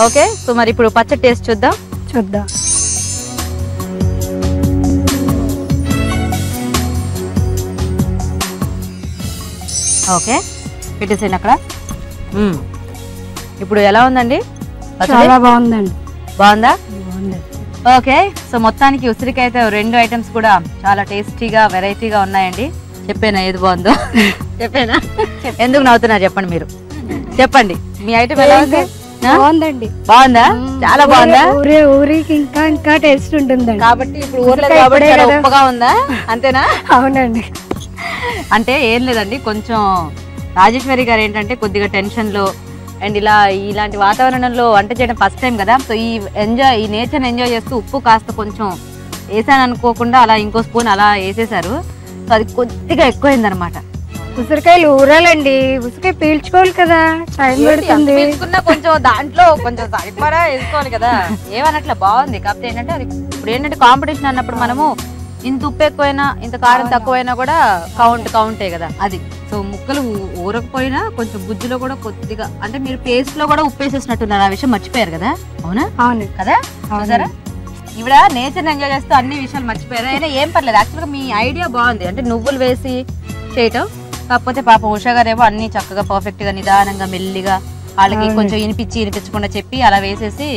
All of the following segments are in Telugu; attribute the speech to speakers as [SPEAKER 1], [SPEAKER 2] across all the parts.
[SPEAKER 1] ఓకే, సో మరి ఇప్పుడు పచ్చడి టేస్ట్ చూద్దాం. ఓకే, పెట్టేసేయండి అక్కడ. ఇప్పుడు ఎలా ఉందండి?
[SPEAKER 2] చాలా బాగుందండి.
[SPEAKER 1] బాగుందా? ఓకే, సో మొత్తానికి ఉసిరికాయతో 2 ఐటమ్స్ కూడా చాలా టేస్టీగా వెరైటీగా ఉన్నాయండి. చెప్పేనా ఏది బాగుందో? చెప్పేనా? ఎందుకు నవ్వుతున్నారు చెప్పండి, మీరు చెప్పండి. మీ ఐటమ్ ఎలా ఉంది?
[SPEAKER 2] బాగుందండి.
[SPEAKER 1] బాగుందా? చాలా బాగుందా?
[SPEAKER 2] ఊరికి ఇంకా టేస్ట్ ఉంటుందండి.
[SPEAKER 1] కాబట్టి ఇప్పుడు ఊర్లో కాబట్టి చాలా ఉప్పగా ఉందా? అంతేనా?
[SPEAKER 2] అవునండి.
[SPEAKER 1] అంటే ఏం లేదండి, కొంచెం రాజేశ్వరి గారు ఏంటంటే కొద్దిగా టెన్షన్లో అండ్ ఇలాంటి వాతావరణంలో వంట చేయడం ఫస్ట్ టైం కదా. సో ఈ నేచర్ని ఎంజాయ్ చేస్తూ ఉప్పు కాస్త కొంచెం వేసాను అనుకోకుండా అలా ఇంకో స్పూన్ అలా వేసేసారు. సో అది కొద్దిగా ఎక్కువైంది అనమాట.
[SPEAKER 2] ఉసిరికాయలు ఊరాలండి, ఉసిరికాయ పీల్చుకోవాలి కదా, టైం పడుతుంది.
[SPEAKER 1] కొంచెం దాంట్లో కొంచెం సరిపడా వేసుకోవాలి కదా. ఏమన్నట్లే బాగుంది. కాకపోతే ఏంటంటే అది ఇప్పుడు ఏంటంటే కాంపిటీషన్ అన్నప్పుడు మనము ఇంత ఉప్పు ఎక్కువైనా ఇంత కారం తక్కువైనా కూడా కౌంటే కదా అది. సో ముక్కలు ఊరకపోయినా కొంచెం గుజ్జులో కూడా కొద్దిగా అంటే మీరు పేస్ట్ లో కూడా ఉప్పు వేసేసినట్టున్నారు. ఆ విషయం మర్చిపోయారు కదా. అవునా?
[SPEAKER 2] అవును
[SPEAKER 1] కదా. చూసారా, ఇవిడ నేచర్ ఎంజాయ్ చేస్తూ అన్ని విషయాలు మర్చిపోయారు. అయినా ఏం పర్లేదు, యాక్చువల్గా మీ ఐడియా బాగుంది. అంటే నువ్వులు వేసి చేయటం, కాకపోతే పాపం ఉషా గారేమో అన్ని చక్కగా పర్ఫెక్ట్ గా నిదానంగా మెల్లిగా వాళ్ళకి కొంచెం వినిపించకుండా చెప్పి అలా వేసేసి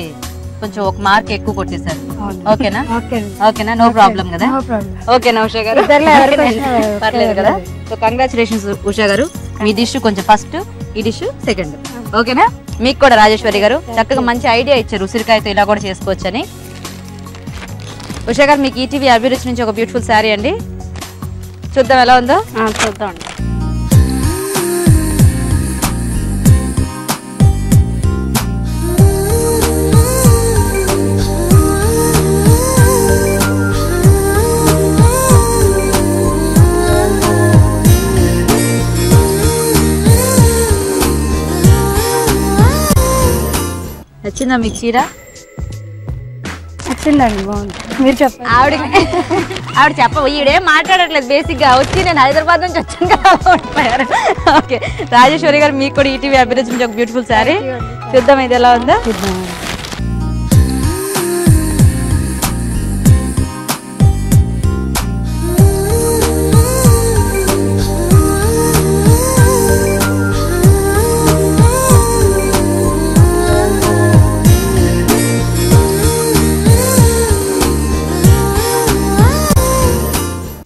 [SPEAKER 1] కొంచెం ఒక మార్క్ ఎక్కువ కొట్టేశారు. ఓకేనా? ఓకేనా? నో ప్రాబ్లం కదా. ఓకేనా ఉషా గారు? పర్లేదు కదా. సో కంగ్రాచులేషన్స్ ఉషా గారు. మీ డిష్ కొంచెం ఫస్ట్, ఈ డిష్ సెకండ్. ఓకేనా? మీకు కూడా రాజేశ్వరి గారు చక్కగా మంచి ఐడియా ఇచ్చారు, ఉసిరికాయతో ఇలా కూడా చేసుకోవచ్చని. ఉషా గారు, మీకు ఈటీవీ అభిరుచి నుంచి ఒక బ్యూటిఫుల్ శారీ అండి. చూద్దాం ఎలా ఉందో.
[SPEAKER 2] చూద్దాం.
[SPEAKER 1] నచ్చిందా మీకు చీర?
[SPEAKER 2] నచ్చిందండి, బాగుంది. మీరు చెప్పండి.
[SPEAKER 1] ఆవిడ ఈవిడేం మాట్లాడట్లేదు. బేసిక్ గా వచ్చి నేను హైదరాబాద్ నుంచి వచ్చాను కదా. ఓకే రాజేశ్వరి గారు, మీకు కూడా ఈటీవీ అభిరుచి నుంచి ఒక బ్యూటిఫుల్ శారీ. చూద్దాం ఇది ఎలా ఉందా.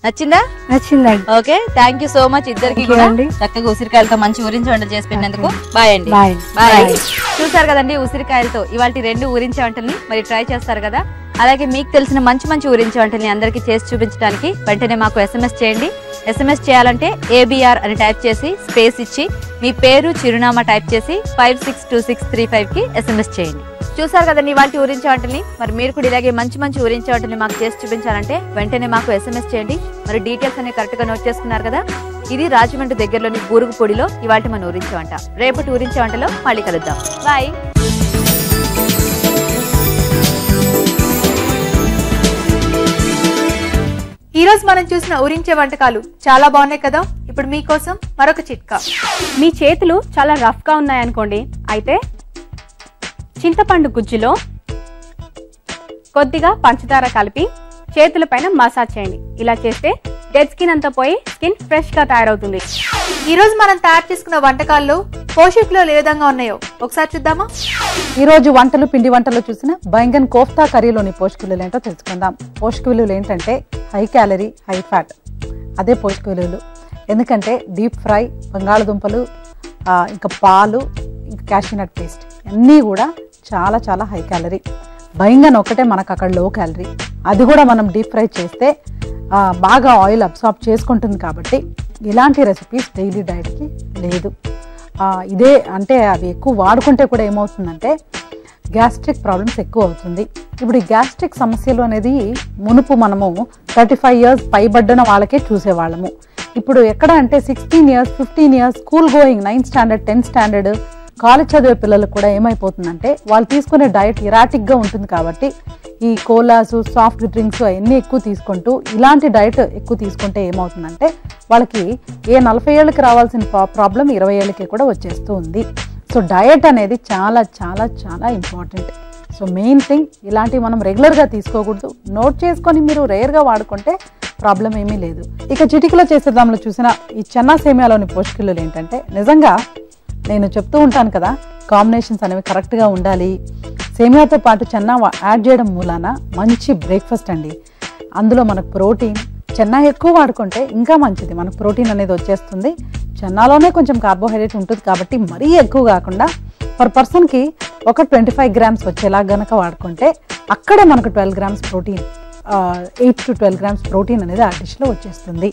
[SPEAKER 1] నచ్చిందా?
[SPEAKER 2] నచ్చిందండి.
[SPEAKER 1] Okay, thank you so much ఇద్దరికి కూడా. చక్కగా ఉసిరికాయలతో మంచి ఊరించి వంటలు చేసి పెట్టినందుకు బాయ్ అండి. బాయ్. చూసారు కదండి ఉసిరికాయలతో ఇవాళ 2 ఊరించే వంటల్ని మరి ట్రై చేస్తారు కదా. అలాగే మీకు తెలిసిన మంచి ఊరించే వంటల్ని అందరికీ చేసి చూపించడానికి వెంటనే మాకు SMS చేయండి. SMS చేయాలంటే ABR అని టైప్ చేసి స్పేస్ ఇచ్చి మీ పేరు చిరునామా టైప్ చేసి 562635కి SMS చేయండి. చూసారు కదండి ఇవాళ ఊరించే వంటల్ని. మరి మీరు కూడా ఇలాగే మంచి ఊరించే వంటల్ని మాకు చేసి చూపించాలంటే వెంటనే మాకు SMS చేయండి. మరి డీటెయిల్స్ అన్ని కరెక్ట్ గా నోట్ చేసుకున్నారు కదా. ఇది రాజమండ్రి దగ్గరలోని బూరుగుపొడిలో ఇవాళ మన ఊరించే వంట. రేపటి ఊరించే వంటలో మళ్ళీ కలుద్దాం. బాయ్.
[SPEAKER 3] ఈ రోజు మనం చూసిన ఊరించే వంటకాలు చాలా బాగున్నాయి కదా. ఇప్పుడు మీకోసం మరొక చిట్కా.
[SPEAKER 4] మీ చేతులు చాలా రఫ్ గా ఉన్నాయనుకోండి, అయితే చింతపండు గుజ్జులో కొద్దిగా పంచదార కలిపి చేతుల పైన మసాజ్ చేయండి. ఇలా చేస్తే డెడ్ స్కిన్ అంతా పోయి స్కిన్ ఫ్రెష్ గా తయారవుతుంది.
[SPEAKER 3] ఈ రోజు మనం తయారు చేసుకున్న వంటకాల్లో పోషకాలు ఏ విధంగా ఉన్నాయో ఒకసారి చూద్దామా.
[SPEAKER 5] ఈ రోజు పిండి వంటలు చూసిన బైంగన్ కోఫ్తా కర్రీలోని పోషక విలువలు ఏంటో తెలుసుకుందాం. పోషక విలువలు ఏంటంటే హై క్యాలరీ, హై ఫ్యాట్. అదే పోషక విలువలు. ఎందుకంటే డీప్ ఫ్రై, బంగాళదుంపలు, ఇంకా పాలు, ఇంకా క్యాషినట్ పేస్ట్ అన్నీ కూడా చాలా చాలా హై క్యాలరీ. బైంగన్ ఒకటే మనకు అక్కడ లో క్యాలరీ. అది కూడా మనం డీప్ ఫ్రై చేస్తే బాగా ఆయిల్ అబ్సార్బ్ చేసుకుంటుంది. కాబట్టి ఇలాంటి రెసిపీస్ డైలీ డైట్కి లేదు. ఇదే అంటే అవి ఎక్కువ వాడుకుంటే కూడా ఏమవుతుందంటే గ్యాస్ట్రిక్ ప్రాబ్లమ్స్ ఎక్కువ అవుతుంది. ఇప్పుడు ఈ గ్యాస్ట్రిక్ సమస్యలు అనేది మునుపు మనము 35 years పైబడ్డన వాళ్ళకే చూసేవాళ్ళము. ఇప్పుడు ఎక్కడ అంటే 16 years, 15 years school going 9th standard, 10th standard college చదివే పిల్లలకు కూడా ఏమైపోతుందంటే వాళ్ళు తీసుకునే డైట్ ఇరాటిక్గా ఉంటుంది. కాబట్టి ఈ కోలాసు, సాఫ్ట్ డ్రింక్స్ అవన్నీ ఎక్కువ తీసుకుంటూ ఇలాంటి డైట్ ఎక్కువ తీసుకుంటే ఏమవుతుందంటే వాళ్ళకి 40 ఏళ్ళకి రావాల్సిన ప్రాబ్లం 20 ఏళ్ళకి కూడా వచ్చేస్తూ ఉంది. సో డయట్ అనేది చాలా చాలా చాలా ఇంపార్టెంట్. సో మెయిన్ థింగ్ ఇలాంటివి మనం రెగ్యులర్గా తీసుకోకూడదు. నోట్ చేసుకొని మీరు రేర్గా వాడుకుంటే ప్రాబ్లం ఏమీ లేదు. ఇక చిటికలో చేసేదాంలో చూసిన ఈ చెన్నా సేమియాలోని పోషకాలు ఏంటంటే నిజంగా నేను చెప్తూ ఉంటాను కదా, కాంబినేషన్స్ అనేవి కరెక్ట్గా ఉండాలి. సేమియాతో పాటు చెన్నా యాడ్ చేయడం మూలాన మంచి బ్రేక్ఫాస్ట్ అండి. అందులో మనకు ప్రోటీన్, చెన్నా ఎక్కువ వాడుకుంటే ఇంకా మంచిది, మనకు ప్రోటీన్ అనేది వచ్చేస్తుంది. చెన్నాలోనే కొంచెం కార్బోహైడ్రేట్ ఉంటుంది కాబట్టి మరీ ఎక్కువ కాకుండా పర్ పర్సన్కి ఒక 25 grams వచ్చేలా గనక వాడుకుంటే అక్కడే మనకు 12 grams protein, 8 to 12 grams protein అనేది ఆ డిష్లో వచ్చేస్తుంది.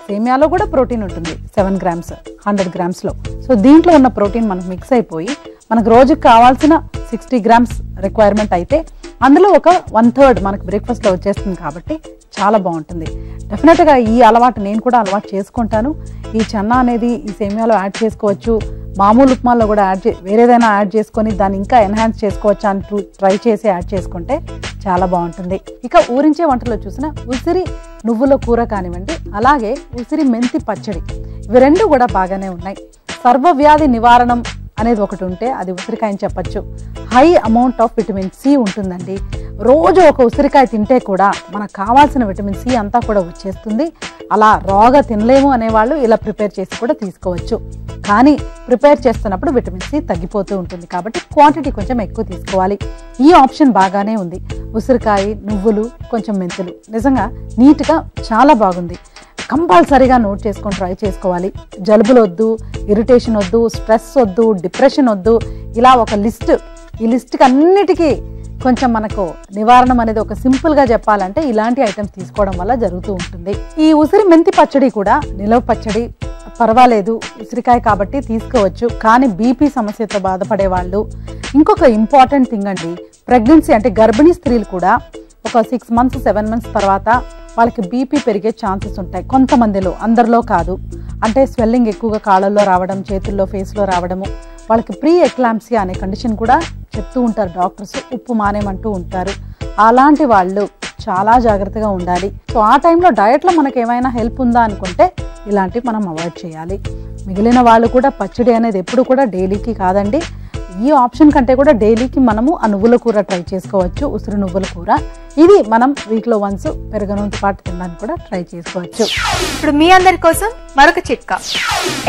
[SPEAKER 5] సేమియాలో కూడా ప్రోటీన్ ఉంటుంది 7 grams 100 gramsలో. సో దీంట్లో ఉన్న ప్రోటీన్ మనకు మిక్స్ అయిపోయి మనకు రోజుకి కావాల్సిన 60 grams రిక్వైర్మెంట్ అయితే అందులో ఒక 1/3 మనకు బ్రేక్ఫాస్ట్లో వచ్చేస్తుంది కాబట్టి చాలా బాగుంటుంది. డెఫినెట్గా ఈ అలవాటు నేను కూడా అలవాటు చేసుకుంటాను. ఈ చెన్నా అనేది ఈ సేమియాలో యాడ్ చేసుకోవచ్చు, మామూలు ఉప్మాలో కూడా వేరేదైనా యాడ్ చేసుకొని దాన్ని ఇంకా ఎన్హాన్స్ చేసుకోవచ్చు అని ట్రై చేసి యాడ్ చేసుకుంటే చాలా బాగుంటుంది. ఇక ఊరించే వంటలో చూసిన ఉసిరి నువ్వుల కూర కానివ్వండి, అలాగే ఉసిరి మెంతి పచ్చడి, ఇవి రెండు కూడా బాగానే ఉన్నాయి. సర్వవ్యాధి నివారణం అనేది ఒకటి ఉంటే అది ఉసిరికాయ అని చెప్పచ్చు. High amount of vitamin C ఉంటుందండి. రోజు ఒక ఉసిరికాయ తింటే కూడా మనకు కావాల్సిన విటమిన్ సి అంతా కూడా వచ్చేస్తుంది. అలా రాగా తినలేము అనేవాళ్ళు ఇలా ప్రిపేర్ చేసి కూడా తీసుకోవచ్చు. కానీ ప్రిపేర్ చేస్తున్నప్పుడు విటమిన్ సి తగ్గిపోతూ ఉంటుంది కాబట్టి క్వాంటిటీ కొంచెం ఎక్కువ తీసుకోవాలి. ఈ ఆప్షన్ బాగానే ఉంది. ఉసిరికాయ, నువ్వులు, కొంచెం మెంతులు, నిజంగా నీట్గా చాలా బాగుంది. కంపల్సరీగా నోట్ చేసుకొని ట్రై చేసుకోవాలి. జలుబులు వద్దు, ఇరిటేషన్ వద్దు, స్ట్రెస్ వద్దు, డిప్రెషన్ వద్దు, ఇలా ఒక లిస్ట్, ఈ లిస్ట్కి అన్నిటికీ కొంచెం మనకు నివారణం అనేది ఒక సింపుల్గా చెప్పాలంటే ఇలాంటి ఐటమ్స్ తీసుకోవడం వల్ల జరుగుతూ ఉంటుంది. ఈ ఉసిరి మెంతి పచ్చడి కూడా నిలవ పచ్చడి పర్వాలేదు, ఉసిరికాయ కాబట్టి తీసుకోవచ్చు. కానీ బీపీ సమస్యతో బాధపడే వాళ్ళు, ఇంకొక ఇంపార్టెంట్ థింగ్ అండి, ప్రెగ్నెన్సీ అంటే గర్భిణీ స్త్రీలు కూడా ఒక 6 months 7 months తర్వాత వాళ్ళకి బీపీ పెరిగే ఛాన్సెస్ ఉంటాయి కొంతమందిలో, అందరిలో కాదు. అంటే స్వెల్లింగ్ ఎక్కువగా కాళ్ళల్లో రావడం, చేతుల్లో, ఫేస్లో రావడము, వాళ్ళకి ప్రీ ఎక్లాంప్సియా అనే కండిషన్ కూడా చెప్తూ ఉంటారు డాక్టర్స్, ఉప్పు మానేమంటూ ఉంటారు. అలాంటి వాళ్ళు చాలా జాగ్రత్తగా ఉండాలి. సో ఆ టైంలో డయట్లో మనకు ఏమైనా హెల్ప్ ఉందా అనుకుంటే ఇలాంటివి మనం అవాయిడ్ చేయాలి. మిగిలిన వాళ్ళు కూడా పచ్చడి అనేది ఎప్పుడు కూడా డైలీకి కాదండి. ఈ ఆప్షన్ కంటే కూడా డైలీకి మనము ఆ నువ్వుల కూర ట్రై చేసుకోవచ్చు, ఉసిరి నువ్వుల కూర. ఇది మనం వీక్లో వన్స్ పెరుగనంతో పాటు తినడానికి కూడా ట్రై చేసుకోవచ్చు.
[SPEAKER 3] ఇప్పుడు మీ అందరి కోసం మరొక చిట్కా,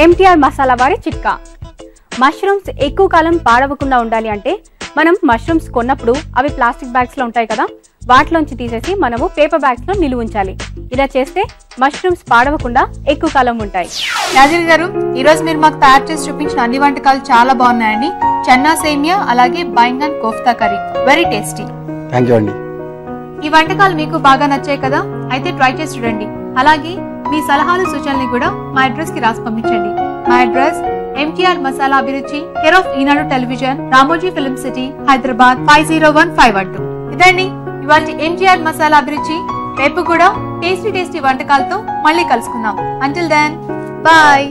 [SPEAKER 4] ఎంటీఆర్ మసాలా వారి చిట్కా. మష్రూమ్స్ ఎక్కువ కాలం పాడవకుండా ఉండాలి అంటే మనం మష్రూమ్స్ కొన్నప్పుడు అవి ప్లాస్టిక్ బ్యాగ్స్ లో ఉంటాయి కదా, వాటిలోంచి తీసేసి మనము పేపర్ బ్యాగ్స్ లో నిలువ ఉంచాలి. ఇలా చేస్తే మష్రూమ్స్ పాడవకుండా ఎక్కువ కాలం ఉంటాయి.
[SPEAKER 3] యాదగిరి గారు, ఈ రోజు మీరు మాకు తయారు చేసి చూపించిన అన్ని వంటకాలు చాలా బాగున్నాయండి. చెన్నా సేమియా, అలాగే baingan kofta curry, very tasty.
[SPEAKER 6] Thank you అండి.
[SPEAKER 3] ఈ వంటకాలు మీకు బాగా నచ్చాయి కదా, అయితే ట్రై చేసి చూడండి. అలాగే మీ సలహాలు సూచనలు కూడా మా అడ్రస్ కి రాసి పంపించండి. మా అడ్రస్ ఎంటీఆర్ మసాలా అభిరుచి, care of Eenadu television, Ramoji film city, Hyderabad 501512. ఇదండి ఇవాళ ఎంటీఆర్ మసాలా అభిరుచి. రేపు కూడా టేస్టీ టేస్టీ వంటకాలతో మళ్ళీ కలుసుకుందాం. Until then bye.